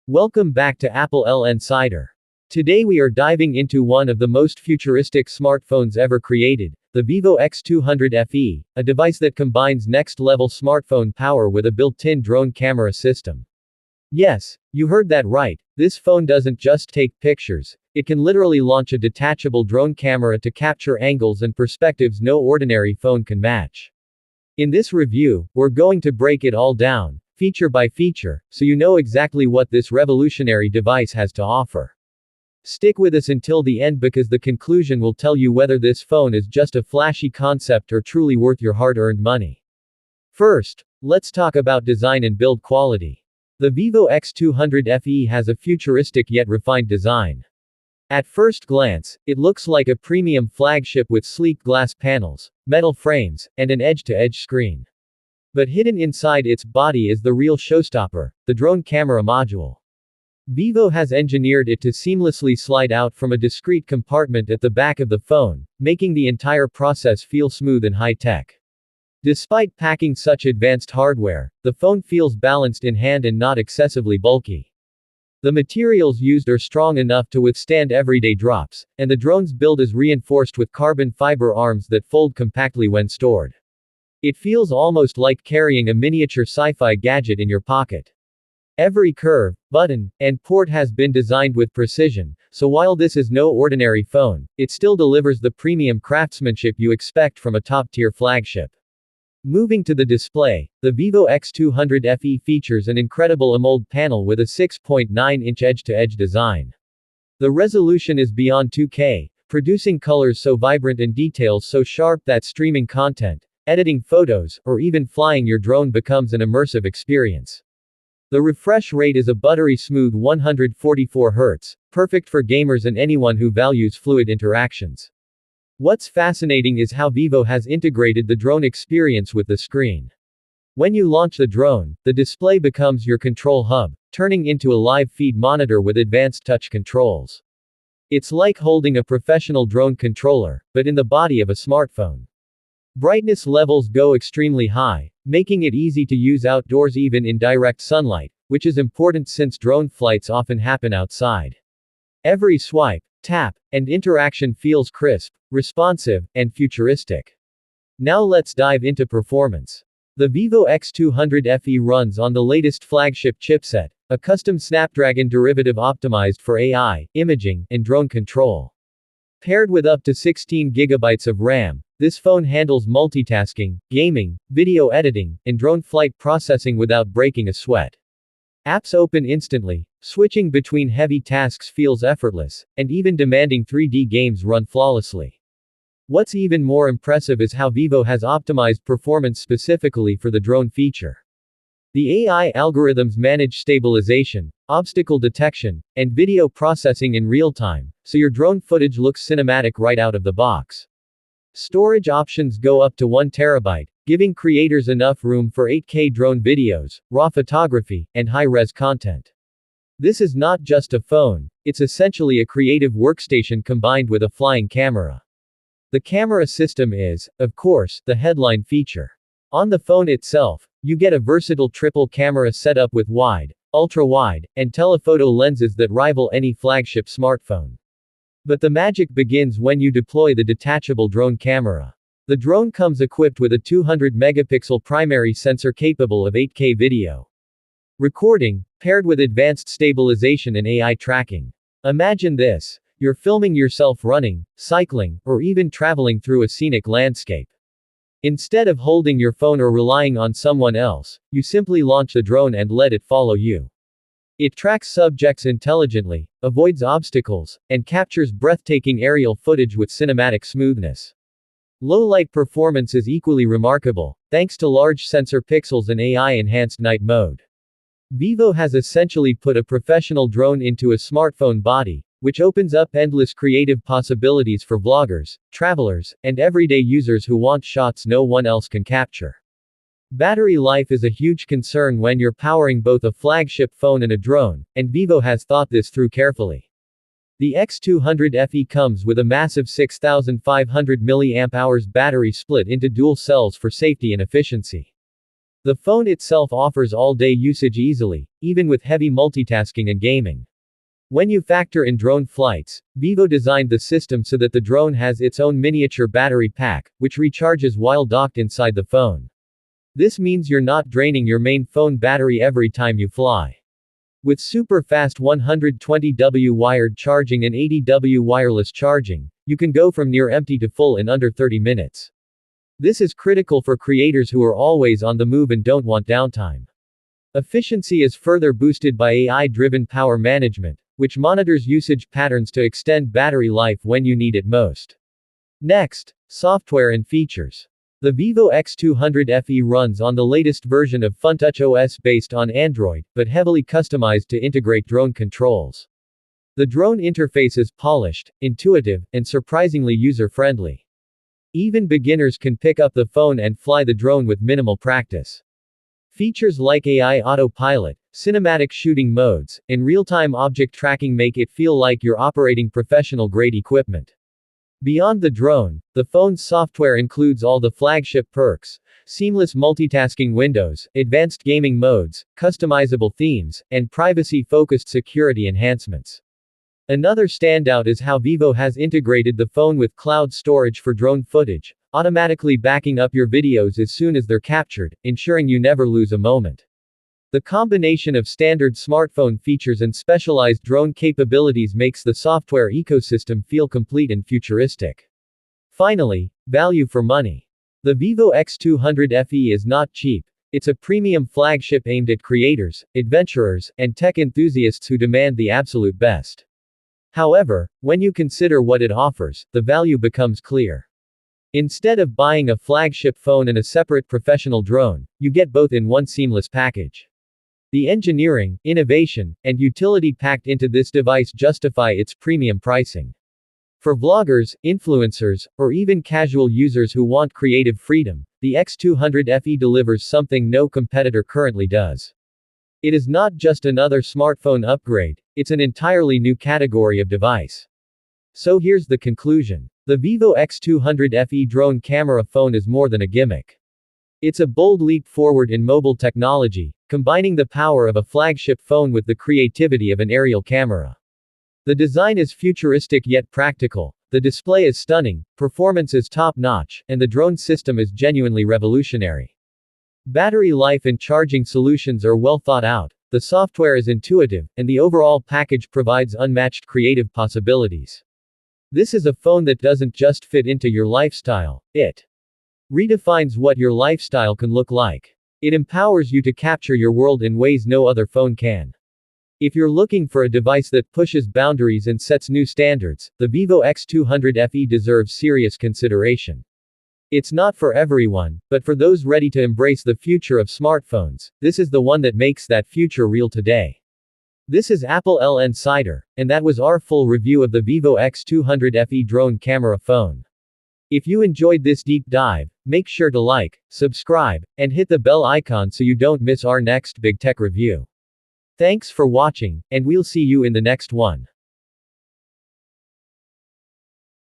Welcome back to AppleInsider. Today we are diving into one of the most futuristic smartphones ever created, the Vivo X200 Fe, a device that combines next-level smartphone power with a built-in drone camera system. Yes, you heard that right, this phone doesn't just take pictures, it can literally launch a detachable drone camera to capture angles and perspectives no ordinary phone can match. In this review, we're going to break it all down, feature by feature, so you know exactly what this revolutionary device has to offer. Stick with us until the end because the conclusion will tell you whether this phone is just a flashy concept or truly worth your hard-earned money. First, let's talk about design and build quality. The Vivo X200 Fe has a futuristic yet refined design. At first glance, it looks like a premium flagship with sleek glass panels, metal frames, and an edge-to-edge screen. But hidden inside its body is the real showstopper, the drone camera module. Vivo has engineered it to seamlessly slide out from a discrete compartment at the back of the phone, making the entire process feel smooth and high-tech. Despite packing such advanced hardware, the phone feels balanced in hand and not excessively bulky. The materials used are strong enough to withstand everyday drops, and the drone's build is reinforced with carbon fiber arms that fold compactly when stored. It feels almost like carrying a miniature sci-fi gadget in your pocket. Every curve, button, and port has been designed with precision, so while this is no ordinary phone, it still delivers the premium craftsmanship you expect from a top-tier flagship. Moving to the display, the Vivo X200 Fe features an incredible AMOLED panel with a 6.9-inch edge-to-edge design. The resolution is beyond 2K, producing colors so vibrant and details so sharp that streaming content, editing photos, or even flying your drone becomes an immersive experience. The refresh rate is a buttery smooth 144 Hz, perfect for gamers and anyone who values fluid interactions. What's fascinating is how Vivo has integrated the drone experience with the screen. When you launch the drone, the display becomes your control hub, turning into a live feed monitor with advanced touch controls. It's like holding a professional drone controller, but in the body of a smartphone. Brightness levels go extremely high, making it easy to use outdoors even in direct sunlight, which is important since drone flights often happen outside. Every swipe, tap, and interaction feels crisp, responsive, and futuristic. Now let's dive into performance. The Vivo X200 Fe runs on the latest flagship chipset, a custom Snapdragon derivative optimized for AI, imaging, and drone control. Paired with up to 16 GB of RAM, this phone handles multitasking, gaming, video editing, and drone flight processing without breaking a sweat. Apps open instantly, switching between heavy tasks feels effortless, and even demanding 3D games run flawlessly. What's even more impressive is how Vivo has optimized performance specifically for the drone feature. The AI algorithms manage stabilization, obstacle detection, and video processing in real time, so your drone footage looks cinematic right out of the box. Storage options go up to 1 TB, giving creators enough room for 8K drone videos, raw photography, and high-res content. This is not just a phone, it's essentially a creative workstation combined with a flying camera. The camera system is, of course, the headline feature. On the phone itself, you get a versatile triple camera setup with wide, ultra-wide, and telephoto lenses that rival any flagship smartphone. But the magic begins when you deploy the detachable drone camera. The drone comes equipped with a 200-megapixel primary sensor capable of 8K video recording, paired with advanced stabilization and AI tracking. Imagine this: you're filming yourself running, cycling, or even traveling through a scenic landscape. Instead of holding your phone or relying on someone else, you simply launch the drone and let it follow you. It tracks subjects intelligently, avoids obstacles, and captures breathtaking aerial footage with cinematic smoothness. Low-light performance is equally remarkable, thanks to large sensor pixels and AI-enhanced night mode. Vivo has essentially put a professional drone into a smartphone body, which opens up endless creative possibilities for vloggers, travelers, and everyday users who want shots no one else can capture. Battery life is a huge concern when you're powering both a flagship phone and a drone, and Vivo has thought this through carefully. The X200 Fe comes with a massive 6,500 mAh battery split into dual cells for safety and efficiency. The phone itself offers all-day usage easily, even with heavy multitasking and gaming. When you factor in drone flights, Vivo designed the system so that the drone has its own miniature battery pack, which recharges while docked inside the phone. This means you're not draining your main phone battery every time you fly. With super fast 120W wired charging and 80W wireless charging, you can go from near empty to full in under 30 minutes. This is critical for creators who are always on the move and don't want downtime. Efficiency is further boosted by AI-driven power management, which monitors usage patterns to extend battery life when you need it most. Next, software and features. The Vivo X200 Fe runs on the latest version of FunTouch OS based on Android, but heavily customized to integrate drone controls. The drone interface is polished, intuitive, and surprisingly user-friendly. Even beginners can pick up the phone and fly the drone with minimal practice. Features like AI autopilot, cinematic shooting modes, and real-time object tracking make it feel like you're operating professional-grade equipment. Beyond the drone, the phone's software includes all the flagship perks: seamless multitasking windows, advanced gaming modes, customizable themes, and privacy-focused security enhancements. Another standout is how Vivo has integrated the phone with cloud storage for drone footage, automatically backing up your videos as soon as they're captured, ensuring you never lose a moment. The combination of standard smartphone features and specialized drone capabilities makes the software ecosystem feel complete and futuristic. Finally, value for money. The Vivo X200 Fe is not cheap. It's a premium flagship aimed at creators, adventurers, and tech enthusiasts who demand the absolute best. However, when you consider what it offers, the value becomes clear. Instead of buying a flagship phone and a separate professional drone, you get both in one seamless package. The engineering, innovation, and utility packed into this device justify its premium pricing. For vloggers, influencers, or even casual users who want creative freedom, the X200 Fe delivers something no competitor currently does. It is not just another smartphone upgrade, it's an entirely new category of device. So here's the conclusion. The Vivo X200 Fe drone camera phone is more than a gimmick. It's a bold leap forward in mobile technology, combining the power of a flagship phone with the creativity of an aerial camera. The design is futuristic yet practical, the display is stunning, performance is top-notch, and the drone system is genuinely revolutionary. Battery life and charging solutions are well thought out, the software is intuitive, and the overall package provides unmatched creative possibilities. This is a phone that doesn't just fit into your lifestyle, it redefines what your lifestyle can look like. It empowers you to capture your world in ways no other phone can. If you're looking for a device that pushes boundaries and sets new standards, the Vivo X200 Fe deserves serious consideration. It's not for everyone, but for those ready to embrace the future of smartphones, this is the one that makes that future real today. This is AppleInsider, and that was our full review of the Vivo X200 Fe drone camera phone. If you enjoyed this deep dive, make sure to like, subscribe, and hit the bell icon so you don't miss our next big tech review. Thanks for watching, and we'll see you in the next one.